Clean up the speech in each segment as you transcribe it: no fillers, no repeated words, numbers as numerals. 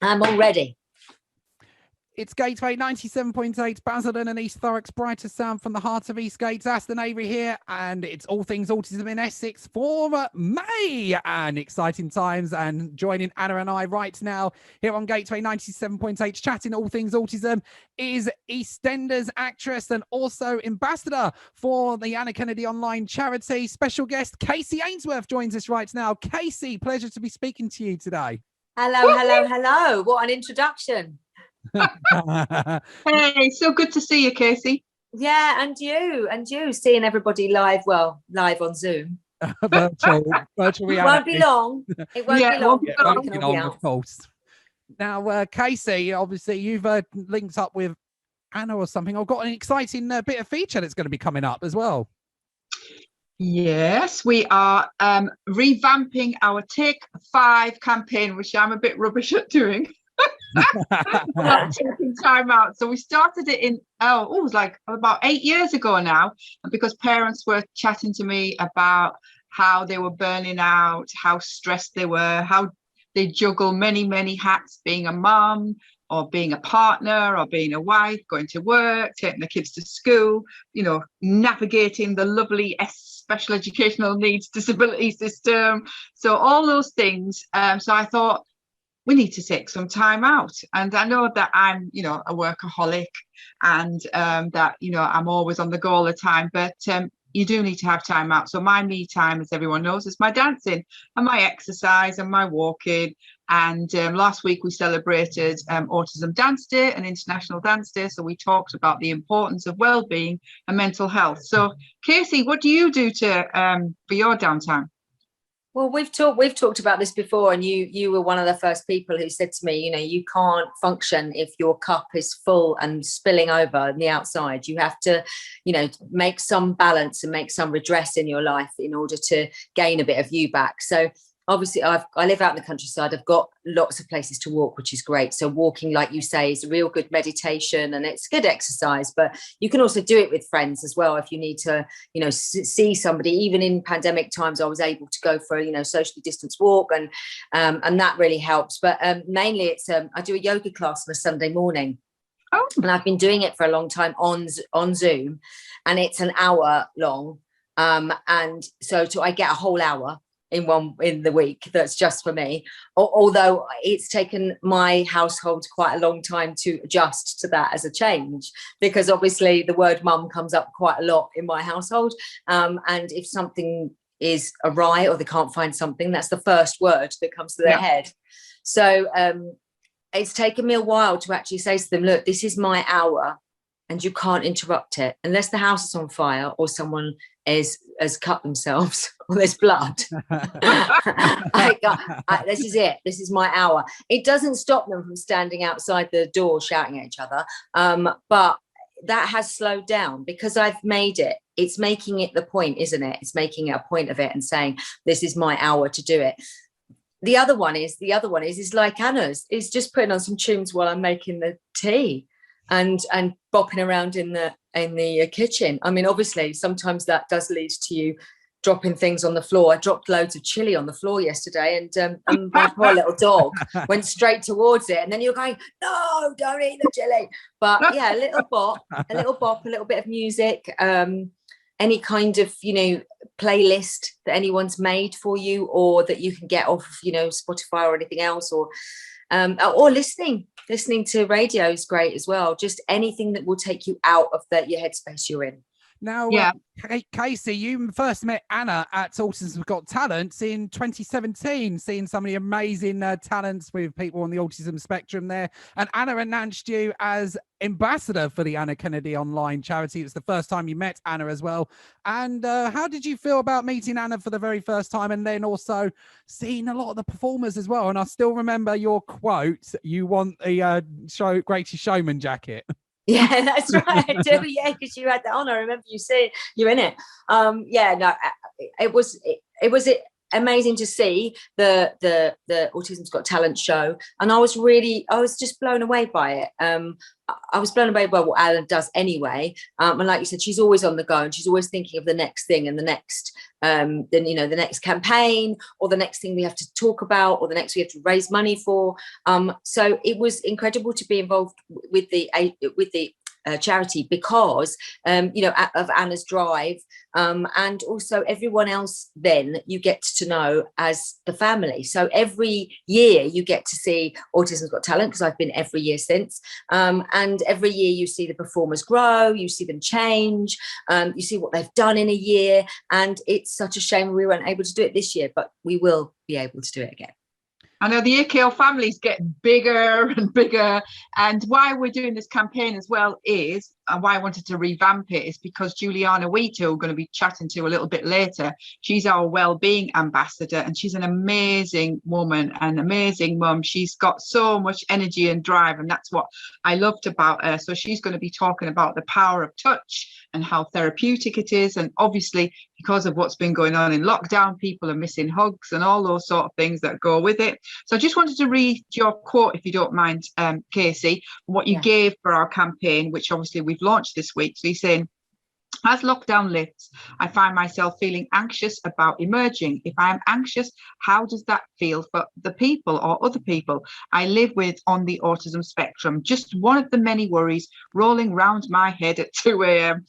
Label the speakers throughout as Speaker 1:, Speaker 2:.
Speaker 1: I'm all ready.
Speaker 2: It's Gateway 97.8, Basildon and East Thurrock's brightest sound from the heart of Eastgate. Aston Avery here, and it's all things autism in Essex for May. And exciting times, and joining Anna and I right now here on Gateway 97.8, chatting all things autism, is EastEnders actress and also ambassador for the Anna Kennedy Online charity. Special guest Kacey Ainsworth joins us right now. Kacey, pleasure to be speaking to you today.
Speaker 1: Hello. What an introduction.
Speaker 3: Hey, so good to see you, Kacey.
Speaker 1: Yeah, and you seeing everybody live on Zoom.
Speaker 2: virtual reality.
Speaker 1: It won't be long. It won't be long.
Speaker 2: Yeah, won't be long, of course. Now, Kacey, obviously you've linked up with Anna or something. I've got an exciting bit of feature that's going to be coming up as well.
Speaker 3: Yes, we are revamping our Take 5 campaign, which I'm a bit rubbish at doing. Taking time out. So we started it it was like about 8 years ago now, because parents were chatting to me about how they were burning out, how stressed they were, how they juggle many hats, being a mum or being a partner or being a wife, going to work, taking the kids to school, navigating the lovely special educational needs disability system. So all those things. So I thought, we need to take some time out. And I know that I'm, a workaholic, and that, I'm always on the go all the time, but you do need to have time out. So my me time, as everyone knows, is my dancing and my exercise and my walking. And last week we celebrated Autism Dance Day and International Dance Day. So we talked about the importance of well-being and mental health. So Kacey, what do you do for your downtime?
Speaker 1: Well, we've talked about this before, and you were one of the first people who said to me, you can't function if your cup is full and spilling over on the outside. You have to, make some balance and make some redress in your life in order to gain a bit of you back. So obviously I live out in the countryside. I've got lots of places to walk, which is great. So walking, like you say, is a real good meditation and it's good exercise, but you can also do it with friends as well. If you need to, see somebody. Even in pandemic times, I was able to go for a, socially distanced walk, and that really helps. But mainly it's, I do a yoga class on a Sunday morning.
Speaker 3: Oh.
Speaker 1: And I've been doing it for a long time on Zoom, and it's an hour long. And so I get a whole hour in the week that's just for me, although it's taken my household quite a long time to adjust to that as a change, because obviously the word mum comes up quite a lot in my household, and if something is awry or they can't find something, that's the first word that comes to their head. So it's taken me a while to actually say to them, look, this is my hour and you can't interrupt it unless the house is on fire or someone has cut themselves or there's blood. This is it. This is my hour. It doesn't stop them from standing outside the door shouting at each other, but that has slowed down because I've made it. It's making it the point, isn't it? It's making it a point of it and saying, this is my hour to do it. The other one is like Anna's, is just putting on some tunes while I'm making the tea and bopping around in the kitchen. I mean, obviously, sometimes that does lead to you dropping things on the floor. I dropped loads of chili on the floor yesterday, and my poor little dog went straight towards it. And then you're going, no, don't eat the chili. But yeah, a little bop, a little bit of music, any kind of, playlist that anyone's made for you or that you can get off, Spotify or anything else, or listening to radio is great as well. Just anything that will take you out of your headspace you're in.
Speaker 2: Now, Kacey, you first met Anna at Autism's Got Talent in 2017, seeing some of the amazing talents with people on the autism spectrum there. And Anna announced you as ambassador for the Anna Kennedy Online charity. It was the first time you met Anna as well. And how did you feel about meeting Anna for the very first time, and then also seeing a lot of the performers as well? And I still remember your quote, you want the Greatest Showman jacket.
Speaker 1: Yeah, that's right. I do. Yeah, because you had that on. I remember you saying you're in it. It was amazing to see the Autism's Got Talent show, and I was just blown away by it. I was blown away by what Alan does anyway, and like you said, she's always on the go, and she's always thinking of the next thing and the next the next campaign, or the next thing we have to talk about, or the next we have to raise money for. So it was incredible to be involved with the charity, because of Anna's drive, and also everyone else then you get to know as the family. So every year you get to see Autism's Got Talent, because I've been every year since, and every year you see the performers grow, you see them change, you see what they've done in a year, and it's such a shame we weren't able to do it this year, but we will be able to do it again.
Speaker 3: I know the AKL family's getting bigger and bigger, and why we're doing this campaign as well is, and why I wanted to revamp it, is because Juliana Wheat, who we're going to be chatting to a little bit later, she's our Wellbeing Ambassador, and she's an amazing woman, an amazing mum. She's got so much energy and drive, and that's what I loved about her. So she's going to be talking about the power of touch and how therapeutic it is, and obviously because of what's been going on in lockdown, people are missing hugs and all those sort of things that go with it. So I just wanted to read your quote, if you don't mind, Kacey, what you gave for our campaign, which obviously we've launched this week. So you're saying, as lockdown lifts, I find myself feeling anxious about emerging. If I am anxious, how does that feel for the people or other people I live with on the autism spectrum? Just one of the many worries rolling round my head at 2 a.m.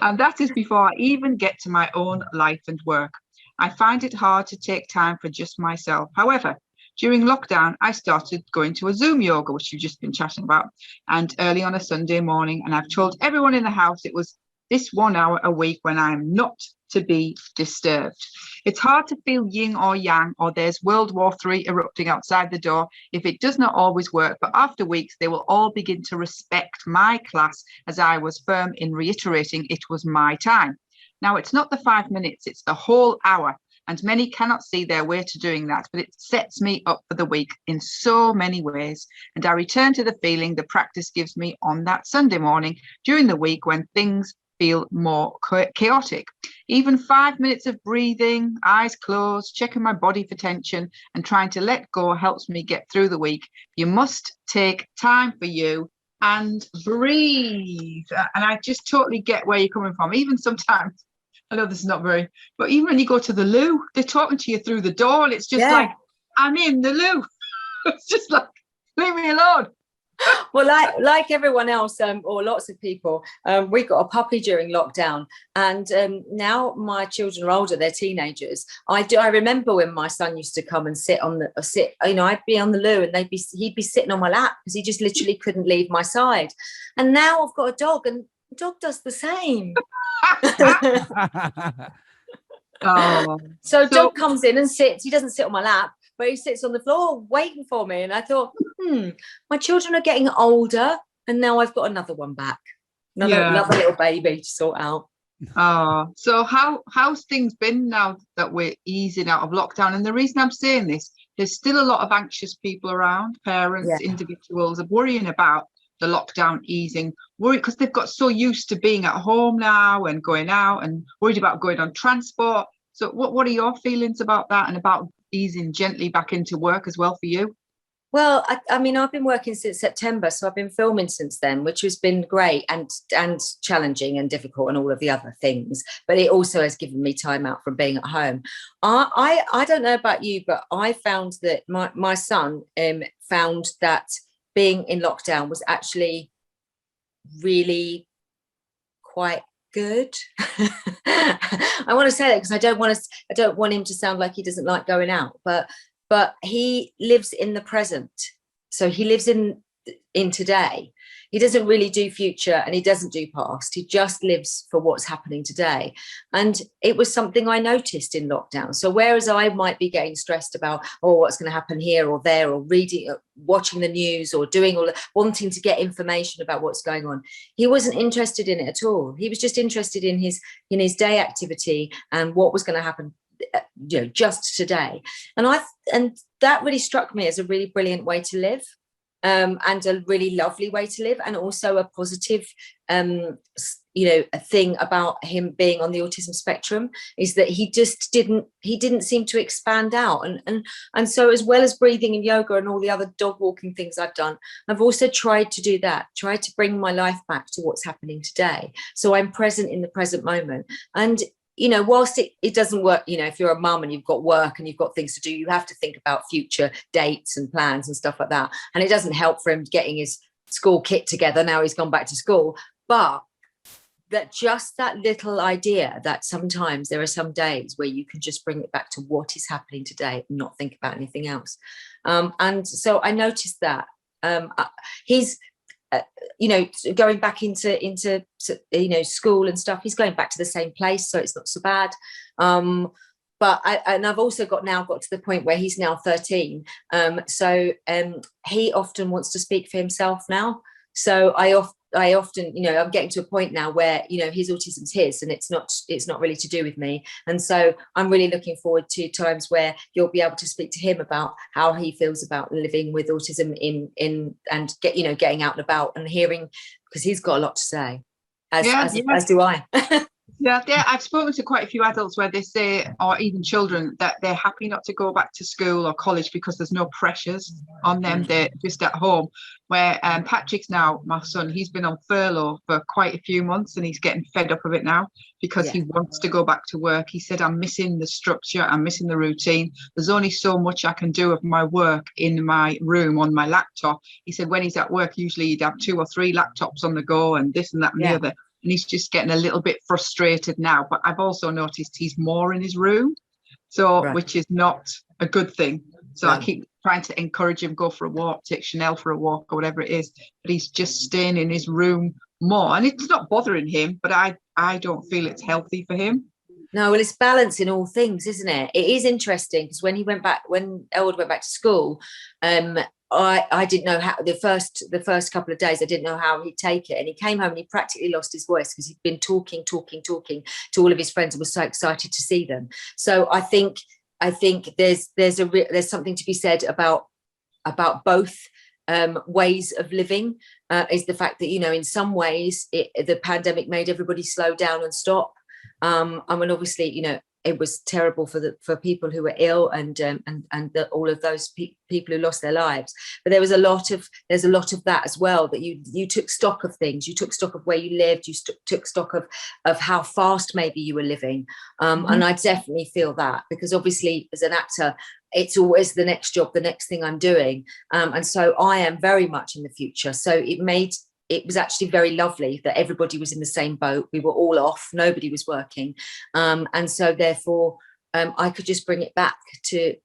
Speaker 3: And that is before I even get to my own life and work. I find it hard to take time for just myself. However, during lockdown, I started going to a Zoom yoga, which you've just been chatting about, and early on a Sunday morning. And I've told everyone in the house it was this 1 hour a week when I'm not to be disturbed. It's hard to feel yin or yang, or there's World War III erupting outside the door if it does not always work. But after weeks, they will all begin to respect my class, as I was firm in reiterating it was my time. Now, it's not the 5 minutes, it's the whole hour. And many cannot see their way to doing that, but it sets me up for the week in so many ways. And I return to the feeling the practice gives me on that Sunday morning during the week when things feel more chaotic. Even 5 minutes of breathing, eyes closed, checking my body for tension and trying to let go helps me get through the week. You must take time for you and breathe. And I just totally get where you're coming from. Even sometimes, I know this is not very, but even when you go to the loo, they're talking to you through the door, and it's just like, I'm in the loo. It's just like, leave me alone.
Speaker 1: Well, like everyone else, or lots of people, we got a puppy during lockdown, and now my children are older; they're teenagers. I remember when my son used to come and sit. I'd be on the loo, and he'd be sitting on my lap because he just literally couldn't leave my side. And now I've got a dog, and the dog does the same. So dog comes in and sits. He doesn't sit on my lap, but he sits on the floor waiting for me. And I thought, my children are getting older, and now I've got another one back, another little baby to sort out.
Speaker 3: So how's things been now that we're easing out of lockdown? And the reason I'm saying this, there's still a lot of anxious people around, parents, individuals are worrying about the lockdown easing, worried because they've got so used to being at home now and going out, and worried about going on transport. So what are your feelings about that, and about easing gently back into work as well for you?
Speaker 1: Well, I mean, I've been working since September, so I've been filming since then, which has been great and challenging and difficult and all of the other things. But it also has given me time out from being at home. I don't know about you, but I found that my son found that being in lockdown was actually really quite good. I want to say that because I don't want him to sound like he doesn't like going out, but he lives in the present. So he lives in today. He doesn't really do future, and he doesn't do past. He just lives for what's happening today. And it was something I noticed in lockdown. So whereas I might be getting stressed about, what's going to happen here or there, or reading, watching the news, or wanting to get information about what's going on, he wasn't interested in it at all. He was just interested in his day activity and what was going to happen, just today. And that really struck me as a really brilliant way to live. And a really lovely way to live, and also a positive, a thing about him being on the autism spectrum is that he didn't seem to expand out. And so, as well as breathing and yoga and all the other dog walking things I've done, I've also tried to do that, try to bring my life back to what's happening today. So I'm present in the present moment. And whilst it doesn't work, if you're a mum and you've got work and you've got things to do, you have to think about future dates and plans and stuff like that. And it doesn't help for him getting his school kit together now he's gone back to school. But that little idea that sometimes there are some days where you can just bring it back to what is happening today and not think about anything else. And so I noticed that he's, going back into school and stuff, he's going back to the same place, so it's not so bad. But I've also got to the point where he's now 13. So he often wants to speak for himself now. So I often, I'm getting to a point now where, his autism's his, and it's not really to do with me. And so I'm really looking forward to times where you'll be able to speak to him about how he feels about living with autism and getting out and about and hearing, because he's got a lot to say, as do I.
Speaker 3: Yeah, I've spoken to quite a few adults where they say, or even children, that they're happy not to go back to school or college because there's no pressures on them. They're just at home. Where Patrick's now, my son, he's been on furlough for quite a few months and he's getting fed up of it now because he wants to go back to work. He said, I'm missing the structure, I'm missing the routine. There's only so much I can do of my work in my room on my laptop. He said when he's at work, usually he'd have 2 or 3 laptops on the go and this and that and the other. And he's just getting a little bit frustrated now. But I've also noticed he's more in his room, which is not a good thing. So I keep trying to encourage him, go for a walk, take Chanel for a walk or whatever it is. But he's just staying in his room more. And it's not bothering him, but I don't feel it's healthy for him.
Speaker 1: No, well, it's balance in all things, isn't it? It is interesting because when Elwood went back to school, I didn't know how the first couple of days I didn't know how he'd take it, and he came home and he practically lost his voice because he'd been talking to all of his friends and was so excited to see them. So I think there's something to be said about both ways of living. Is the fact that in some ways the pandemic made everybody slow down and stop. I mean, obviously, it was terrible for people who were ill and all of those people who lost their lives. But there's a lot of that as well, that you took stock of things. You took stock of where you lived. You took stock of how fast maybe you were living. And I definitely feel that, because obviously as an actor, it's always the next job, the next thing I'm doing. And so I am very much in the future. So it was actually very lovely that everybody was in the same boat. We were all off. Nobody was working. And so therefore, I could just bring it back to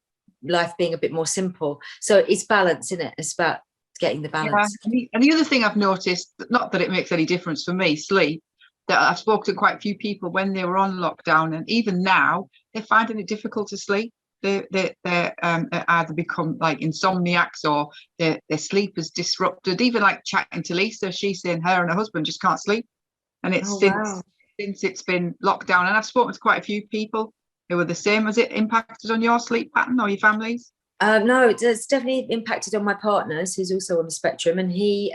Speaker 1: life being a bit more simple. So it's balance, isn't it? It's about getting the balance.
Speaker 3: Yeah. And the other thing I've noticed, not that it makes any difference for me, sleep, that I've spoken to quite a few people when they were on lockdown, and even now, they're finding it difficult to sleep. They either become like insomniacs or their sleep is disrupted. Even like chatting to Lisa, she's saying her and her husband just can't sleep, and it's since it's been locked down. And I've spoken to quite a few people who are the same. Has it impacted on your sleep pattern or your families?
Speaker 1: No, it's definitely impacted on my partner's, who's also on the spectrum, and he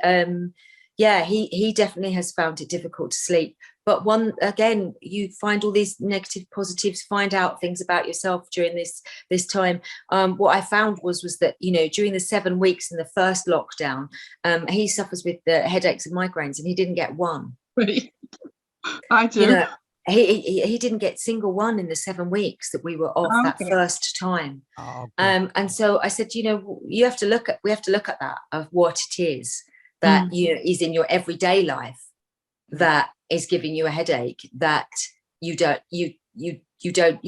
Speaker 1: definitely has found it difficult to sleep. But again, you find all these negative positives, find out things about yourself during this time. What I found was that, during the 7 weeks in the first lockdown, he suffers with the headaches and migraines, and he didn't get one.
Speaker 3: I do.
Speaker 1: He didn't get single one in the 7 weeks that we were off that first time. And so I said, we have to look at that, of what it is that is in your everyday life that is giving you a headache that you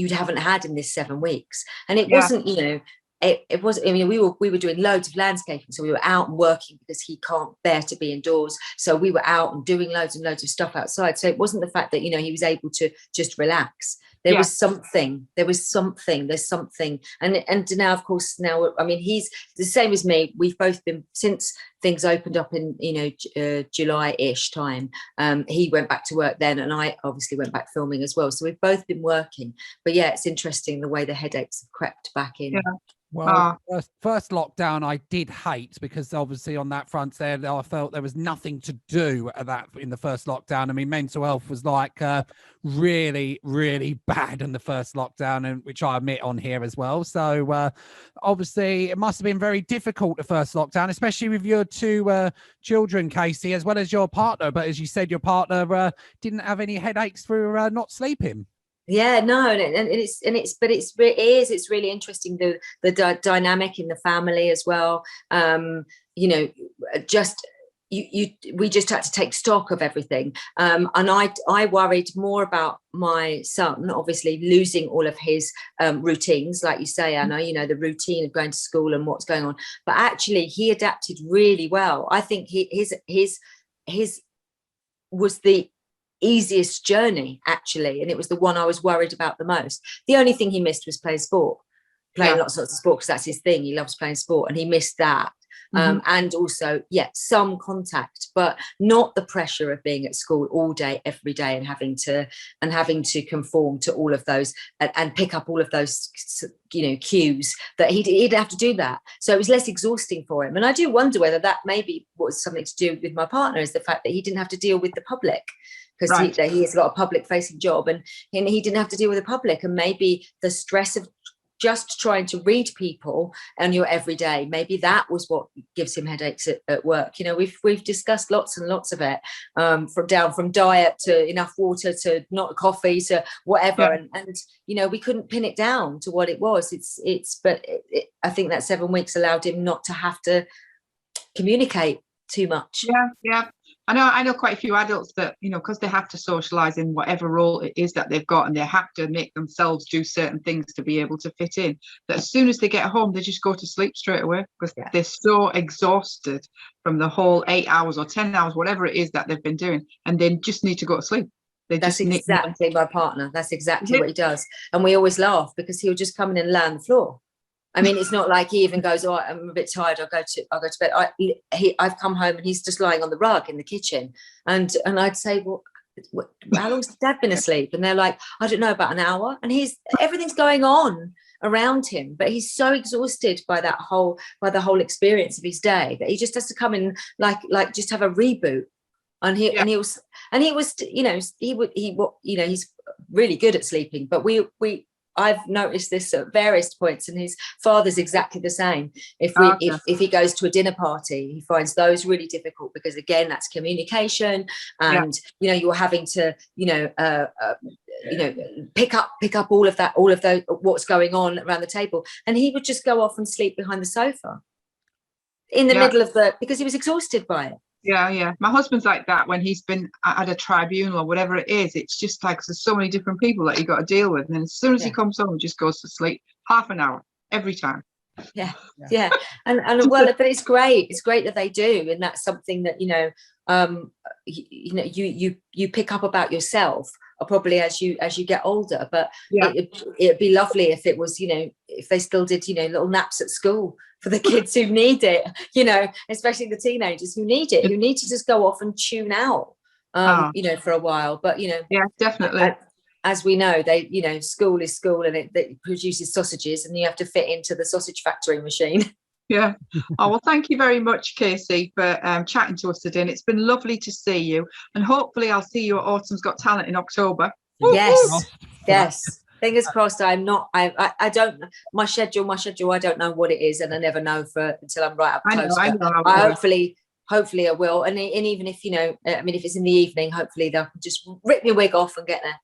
Speaker 1: haven't had in this 7 weeks. And it wasn't, it was, I mean, we were doing loads of landscaping, so we were out and working because he can't bear to be indoors. So we were out and doing loads and loads of stuff outside. So it wasn't the fact that, he was able to just relax. There's something. And now, of course, I mean, he's the same as me. We've both been, since things opened up in, July-ish time, he went back to work then, and I obviously went back filming as well. So we've both been working. But yeah, it's interesting the way the headaches have crept back in.
Speaker 2: Well, first lockdown I did hate, because obviously on that front there, I felt there was nothing to do at that in the first lockdown. I mean, mental health was like really, really bad in the first lockdown, and which I admit on here as well. So obviously it must have been very difficult the first lockdown, especially with your two children, Kacey, as well as your partner. But as you said, your partner didn't have any headaches through not sleeping.
Speaker 1: Yeah, no, it's really interesting, the dynamic in the family as well. You know, just we just had to take stock of everything, and I worried more about my son, obviously losing all of his routines, like you say, Anna. You know, the routine of going to school and what's going on. But actually, he adapted really well. I think his was the easiest journey, actually, and it was the one I was worried about the most. The only thing he missed was playing lots of sport, because that's his thing. He loves playing sport, and he missed that. And also, some contact, but not the pressure of being at school all day, every day, and having to conform to all of those and pick up all of those, you know, cues that he'd have to do that. So it was less exhausting for him. And I do wonder whether that maybe was something to do with my partner, is the fact that he didn't have to deal with the public, because he has got a public facing job, and he didn't have to deal with the public. And maybe the stress of just trying to read people and your everyday, maybe that was what gives him headaches at work. You know, we've discussed lots and lots of it, from diet to enough water to not coffee to whatever. And you know, we couldn't pin it down to what it was. But I think that 7 weeks allowed him not to have to communicate too much.
Speaker 3: Yeah. I know quite a few adults that, you know, because they have to socialize in whatever role it is that they've got, and they have to make themselves do certain things to be able to fit in, that as soon as they get home, they just go to sleep straight away, because they're so exhausted from the whole 8 hours or 10 hours, whatever it is that they've been doing, and they just need to go to sleep.
Speaker 1: That's exactly my partner. That's exactly what he does. And we always laugh, because he'll just come in and lay on the floor. I mean, it's not like he even goes, "Oh, I'm a bit tired. I'll go to bed." I've come home and he's just lying on the rug in the kitchen, and I'd say, "Well, how long's Dad been asleep?" And they're like, "I don't know, about an hour." And everything's going on around him, but he's so exhausted by the whole experience of his day that he just has to come in like just have a reboot. And he was, you know, he's really good at sleeping, but I've noticed this at various points, and his father's exactly the same. If he goes to a dinner party, he finds those really difficult, because again, that's communication, and you know, you're having to pick up all of those what's going on around the table, and he would just go off and sleep behind the sofa in the middle of because he was exhausted by it.
Speaker 3: Yeah. My husband's like that when he's been at a tribunal or whatever it is. It's just like there's so many different people that you got to deal with. And then as soon as he comes home, he just goes to sleep half an hour every time.
Speaker 1: Yeah. And well, but it's great. It's great that they do. And that's something that, you pick up about yourself, or probably as you get older. But it'd be lovely if it was, you know, if they still did, you know, little naps at school for the kids who need it, you know, especially the teenagers who need it, who need to just go off and tune out, you know, for a while. But, you know,
Speaker 3: definitely.
Speaker 1: As we know, school is school, and it produces sausages, and you have to fit into the sausage factory machine.
Speaker 3: Yeah. Oh, well, thank you very much, Kacey, for chatting to us today. And it's been lovely to see you. And hopefully I'll see you at Autumn's Got Talent in October.
Speaker 1: Yes. Fingers crossed. I don't, my schedule, I don't know what it is, and I never know until I'm right up close. I know. Hopefully I will. And even if, you know, I mean, if it's in the evening, hopefully they'll just rip my wig off and get there.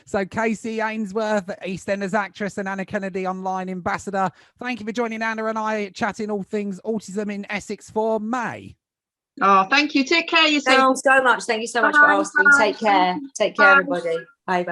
Speaker 2: So Kacey Ainsworth, EastEnders actress and Anna Kennedy online ambassador, thank you for joining Anna and I chatting all things autism in Essex for May.
Speaker 3: Oh, thank you. Take care of yourself.
Speaker 1: Thank you so much. Thank you so much for asking. Take care. Take care, everybody. Bye.